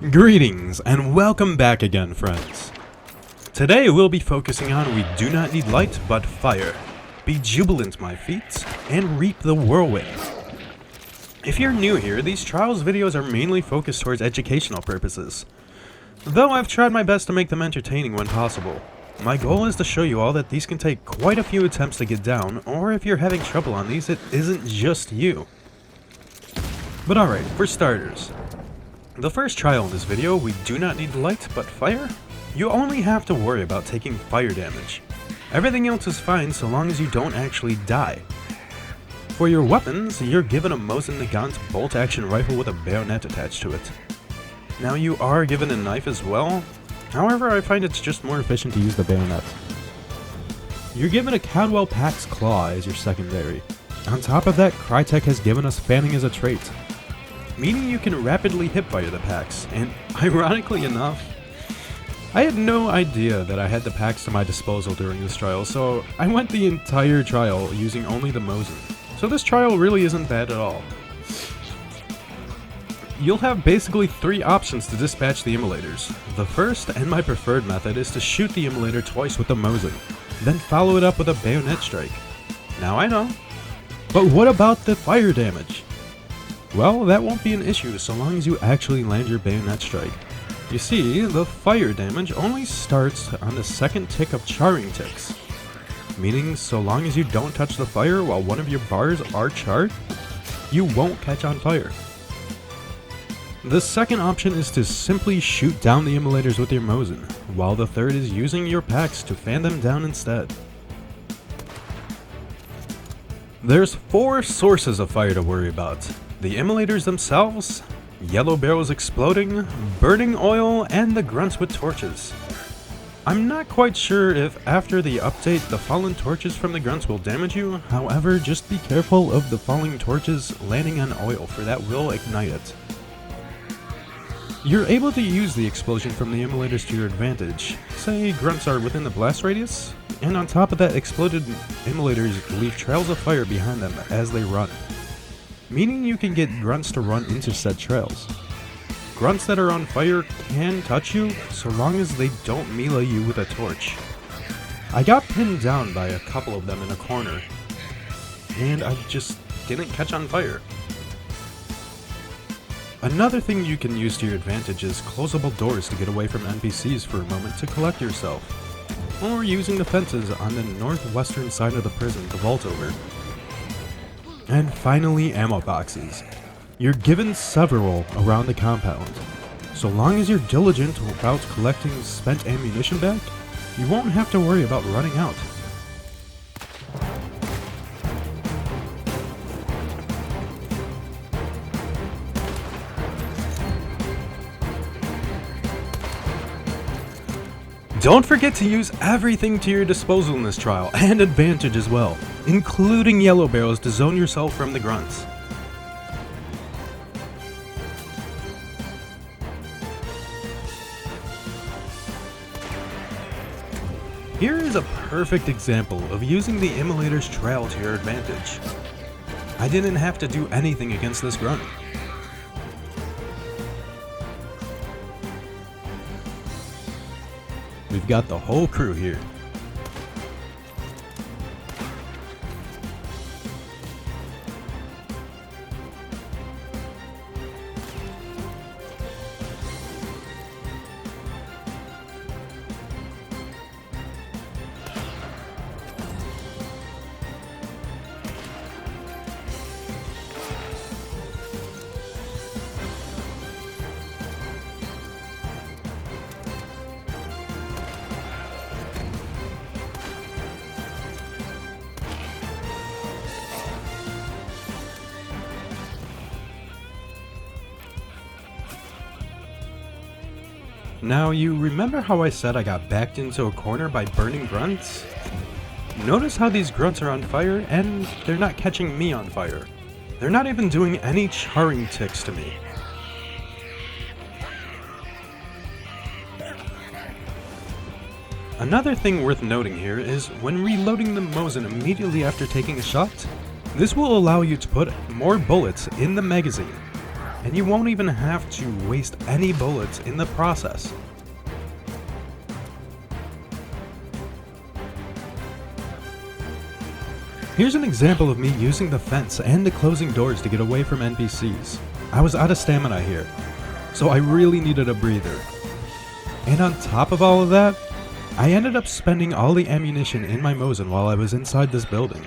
Greetings and welcome back again, friends. Today we'll be focusing on We Do Not Need Light But Fire, Be Jubilant My Feet, and Reap the Whirlwind. If you're new here, these trials videos are mainly focused towards educational purposes, though I've tried my best to make them entertaining when possible. My goal is to show you all that these can take quite a few attempts to get down, or if you're having trouble on these, it isn't just you. But alright, for starters, the first trial in this video, We Do Not Need Light But Fire, you only have to worry about taking fire damage. Everything else is fine so long as you don't actually die. For your weapons, you're given a Mosin Nagant bolt-action rifle with a bayonet attached to it. Now you are given a knife as well, however I find it's just more efficient to use the bayonet. You're given a Cadwell Pax Claw as your secondary. On top of that, Crytek has given us Fanning as a trait, meaning you can rapidly hipfire the packs, and ironically enough, I had no idea that I had the packs to my disposal during this trial, so I went the entire trial using only the Mosin. So this trial really isn't bad at all. You'll have basically three options to dispatch the immolators. The first, and my preferred method, is to shoot the immolator twice with the Mosin, then follow it up with a bayonet strike. Now I know, but what about the fire damage? Well, that won't be an issue so long as you actually land your bayonet strike. You see, the fire damage only starts on the second tick of charring ticks, meaning so long as you don't touch the fire while one of your bars are charred, you won't catch on fire. The second option is to simply shoot down the immolators with your Mosin, while the third is using your packs to fan them down instead. There's four sources of fire to worry about: the immolators themselves, yellow barrels exploding, burning oil, and the grunts with torches. I'm not quite sure if after the update the fallen torches from the grunts will damage you, however just be careful of the falling torches landing on oil, for that will ignite it. You're able to use the explosion from the immolators to your advantage. Say grunts are within the blast radius, and on top of that, exploded immolators leave trails of fire behind them as they run, meaning you can get grunts to run into said trails. Grunts that are on fire can touch you so long as they don't melee you with a torch. I got pinned down by a couple of them in a corner, and I just didn't catch on fire. Another thing you can use to your advantage is closable doors to get away from NPCs for a moment to collect yourself, or using the fences on the northwestern side of the prison to vault over. And finally, ammo boxes. You're given several around the compound. So long as you're diligent about collecting spent ammunition back, you won't have to worry about running out. Don't forget to use everything to your disposal in this trial, and advantage as well, including yellow barrels to zone yourself from the grunts. Here is a perfect example of using the immolator's trail to your advantage. I didn't have to do anything against this grunt. We've got the whole crew here. Now, you remember how I said I got backed into a corner by burning grunts? Notice how these grunts are on fire, and they're not catching me on fire. They're not even doing any charring ticks to me. Another thing worth noting here is when reloading the Mosin immediately after taking a shot, this will allow you to put more bullets in the magazine. and you won't even have to waste any bullets in the process. Here's an example of me using the fence and the closing doors to get away from NPCs. I was out of stamina here, so I really needed a breather. And on top of all of that, I ended up spending all the ammunition in my Mosin while I was inside this building.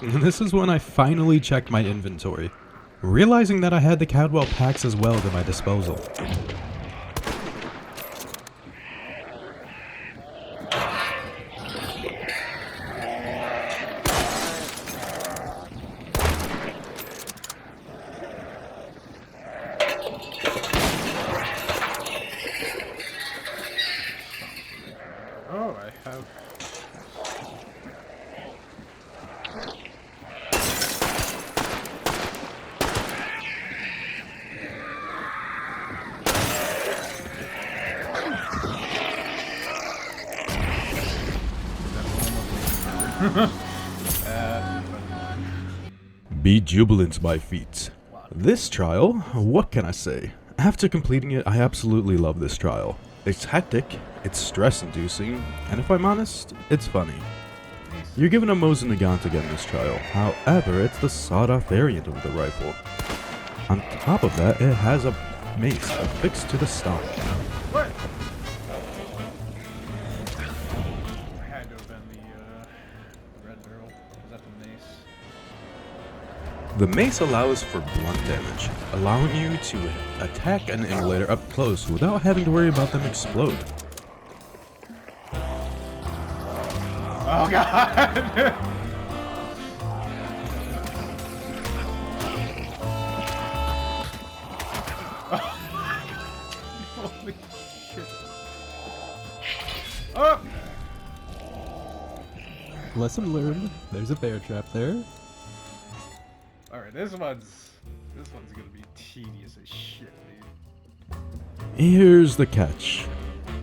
And this is when I finally checked my inventory, realizing that I had the Cadwell packs as well to my disposal. Oh, I have... Be Jubilant My Feet. This trial, what can I say? After completing it, I absolutely love this trial. It's hectic, it's stress-inducing, and if I'm honest, it's funny. You're given a Mosin Nagant again this trial, however, it's the sawed-off variant of the rifle. On top of that, it has a mace affixed to the stock. What? I had to have been the red barrel. Is that the mace? The mace allows for blunt damage, allowing you to attack an immolator up close without having to worry about them explode. Oh god! Holy shit. Oh! Lesson learned. There's a bear trap there. Alright, this one's gonna be tedious as shit, dude. Here's the catch.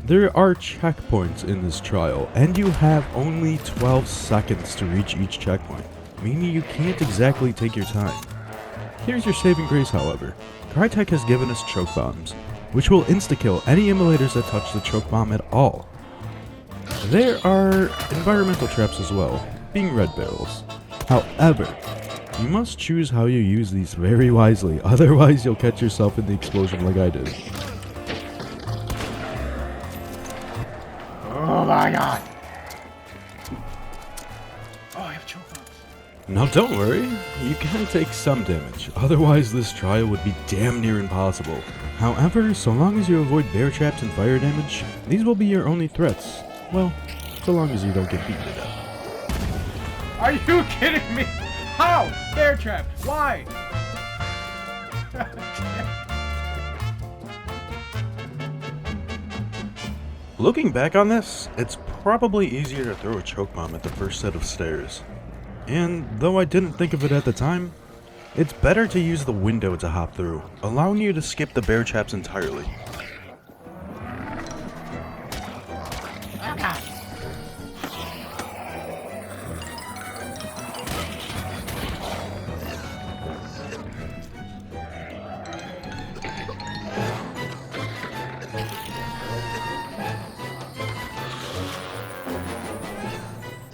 There are checkpoints in this trial, and you have only 12 seconds to reach each checkpoint, meaning you can't exactly take your time. Here's your saving grace, however. Crytek has given us choke bombs, which will insta-kill any immolators that touch the choke bomb at all. There are environmental traps as well, being red barrels. However, you must choose how you use these very wisely, otherwise you'll catch yourself in the explosion like I did. Oh my god! Oh, I have choke bombs. Now don't worry, you can take some damage, otherwise this trial would be damn near impossible. However, so long as you avoid bear traps and fire damage, these will be your only threats. Well, so long as you don't get beaten to death. Are you kidding me? How? Bear trap. Why? Looking back on this, it's probably easier to throw a choke bomb at the first set of stairs. And though I didn't think of it at the time, it's better to use the window to hop through, allowing you to skip the bear traps entirely.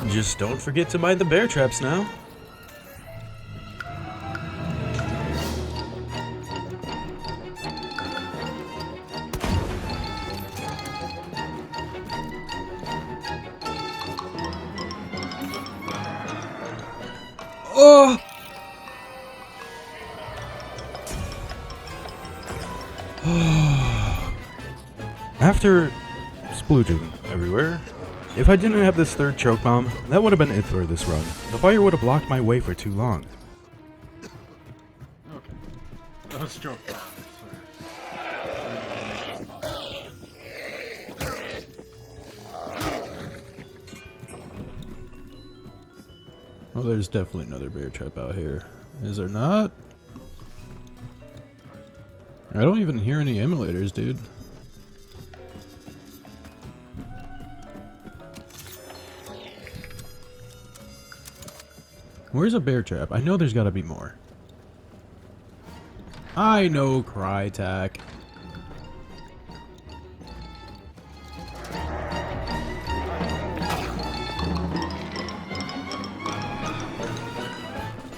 Just don't forget to mind the bear traps now. Oh! After splooging everywhere, if I didn't have this third choke bomb, that would have been it for this run. The fire would have blocked my way for too long. Okay. Those choke bombs. Well, there's definitely another bear trap out here. Is there not? I don't even hear any emulators, dude. Where's a bear trap? I know there's gotta be more. I know, Crytek.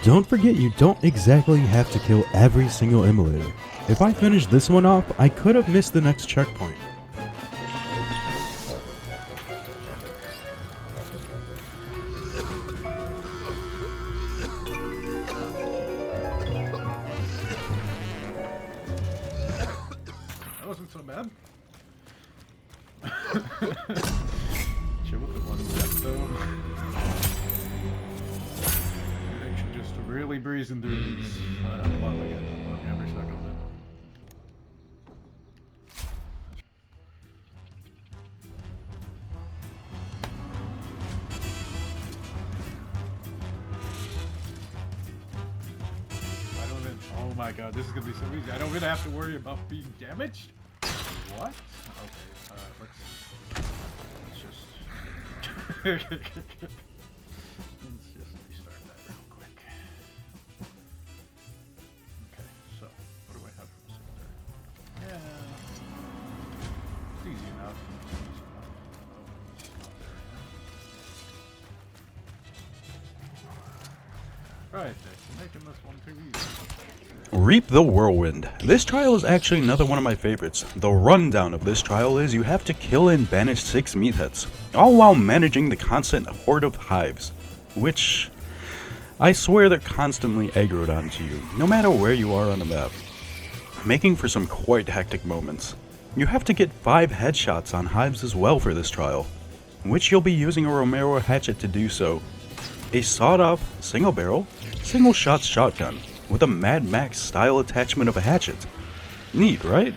Don't forget, you don't exactly have to kill every single immolator. If I finished this one off, I could have missed the next checkpoint. That wasn't so bad. Chill with the one step though. You're actually just really breezing through these. Well, I get every second of it. I don't even. Oh my god, this is gonna be so easy. I don't even have to worry about being damaged. What? Okay, let's just let's just restart that real quick. Okay, so what do I have for this there? Yeah, it's easy enough. It's easy enough. Oh, it's not there. Right, they're making this one too easy. Reap the Whirlwind. This trial is actually another one of my favorites. The rundown of this trial is you have to kill and banish 6 meatheads, all while managing the constant horde of hives, which I swear they're constantly aggroed onto you, no matter where you are on the map, making for some quite hectic moments. You have to get 5 headshots on hives as well for this trial, which you'll be using a Romero hatchet to do so. A sawed-off, single-barrel, single-shot shotgun, with a Mad Max style attachment of a hatchet. Neat, right?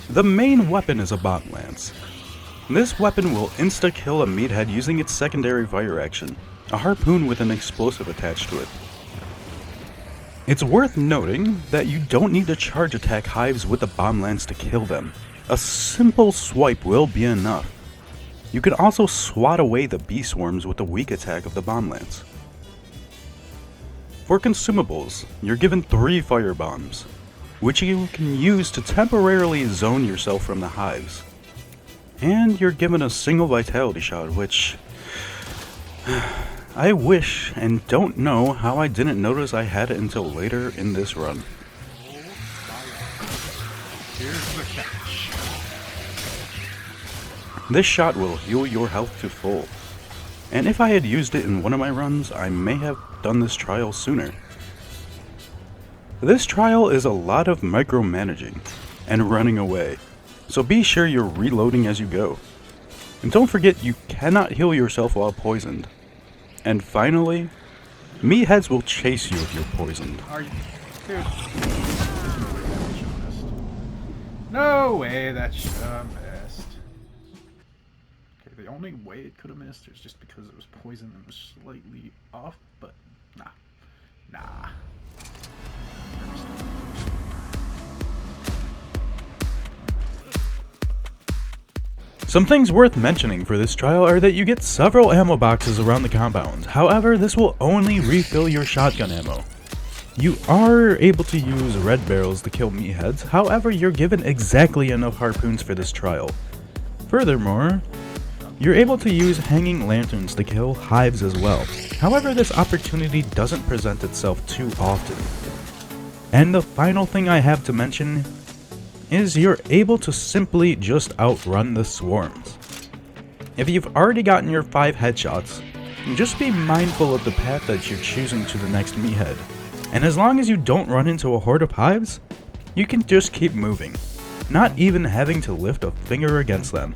The main weapon is a bomb lance. This weapon will insta-kill a meathead using its secondary fire action, a harpoon with an explosive attached to it. It's worth noting that you don't need to charge attack hives with the bomb lance to kill them. A simple swipe will be enough. You can also swat away the bee swarms with the weak attack of the bomb lance. For consumables, you're given 3 fire bombs, which you can use to temporarily zone yourself from the hives. And you're given a single vitality shot, which I wish and don't know how I didn't notice I had it until later in this run. Here's the catch. This shot will heal your health to full. And if I had used it in one of my runs, I may have done this trial sooner. This trial is a lot of micromanaging and running away, so be sure you're reloading as you go. And don't forget you cannot heal yourself while poisoned. And finally, meatheads will chase you if you're poisoned. Are you... Dude. No way that should have missed. Okay, the only way it could have missed is just because it was poison and was slightly off, but nah. Nah. Some things worth mentioning for this trial are that you get several ammo boxes around the compound. However, this will only refill your shotgun ammo. You are able to use red barrels to kill meatheads, however you're given exactly enough harpoons for this trial. Furthermore, you're able to use hanging lanterns to kill hives as well. However, this opportunity doesn't present itself too often. And the final thing I have to mention is you're able to simply just outrun the swarms. If you've already gotten your 5 headshots, just be mindful of the path that you're choosing to the next meathead. And as long as you don't run into a horde of hives, you can just keep moving, not even having to lift a finger against them.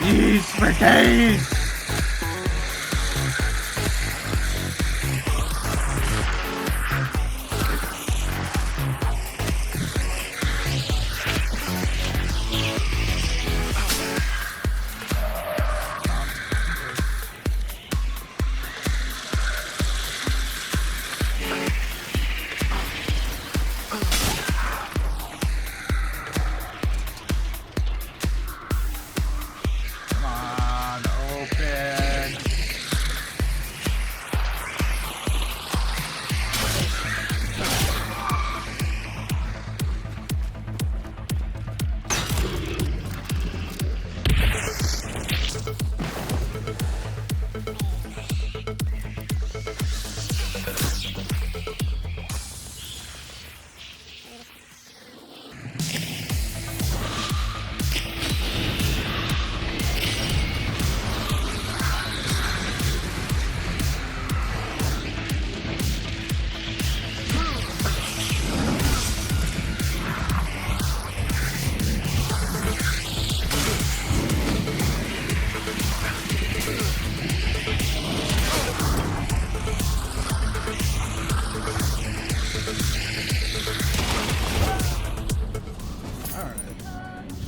These for days!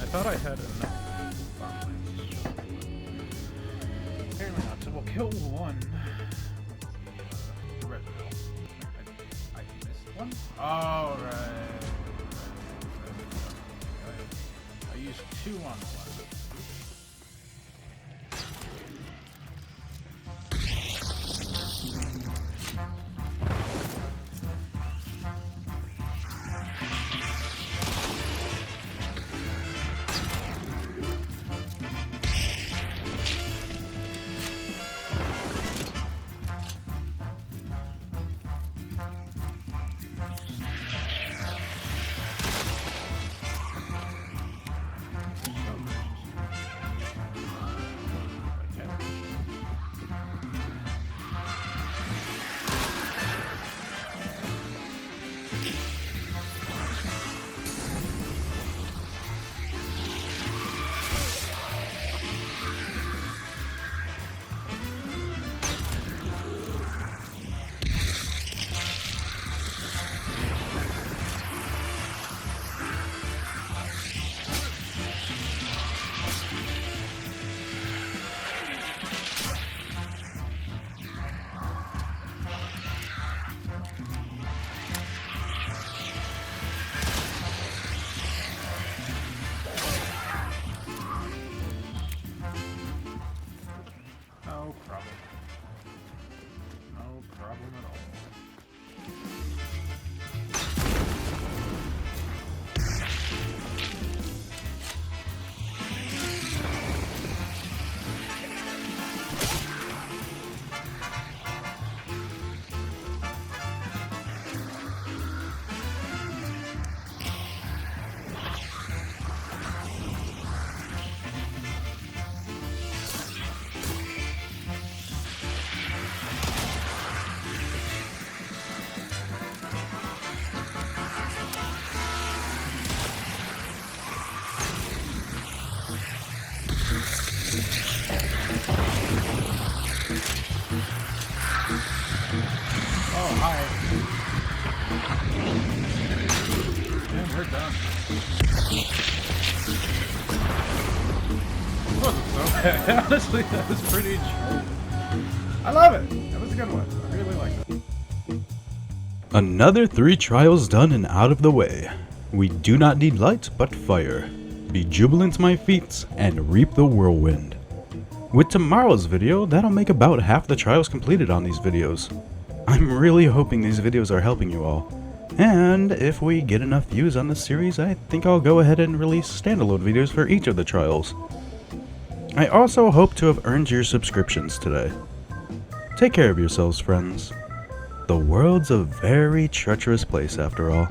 I thought I had enough farmlands. Apparently not, so we'll kill one. Red bill. I missed one? Oh, right. I used 2 on one. No problem. No problem at all. Oh, hi. And we're done. It wasn't so bad. Honestly, that was pretty chill. I love it. That was a good one. I really liked it. Another 3 trials done and out of the way. We do not need light but fire. Be jubilant my feet and reap the whirlwind. With tomorrow's video, that'll make about half the trials completed on these videos. I'm really hoping these videos are helping you all. And if we get enough views on this series, I think I'll go ahead and release standalone videos for each of the trials. I also hope to have earned your subscriptions today. Take care of yourselves, friends. The world's a very treacherous place after all.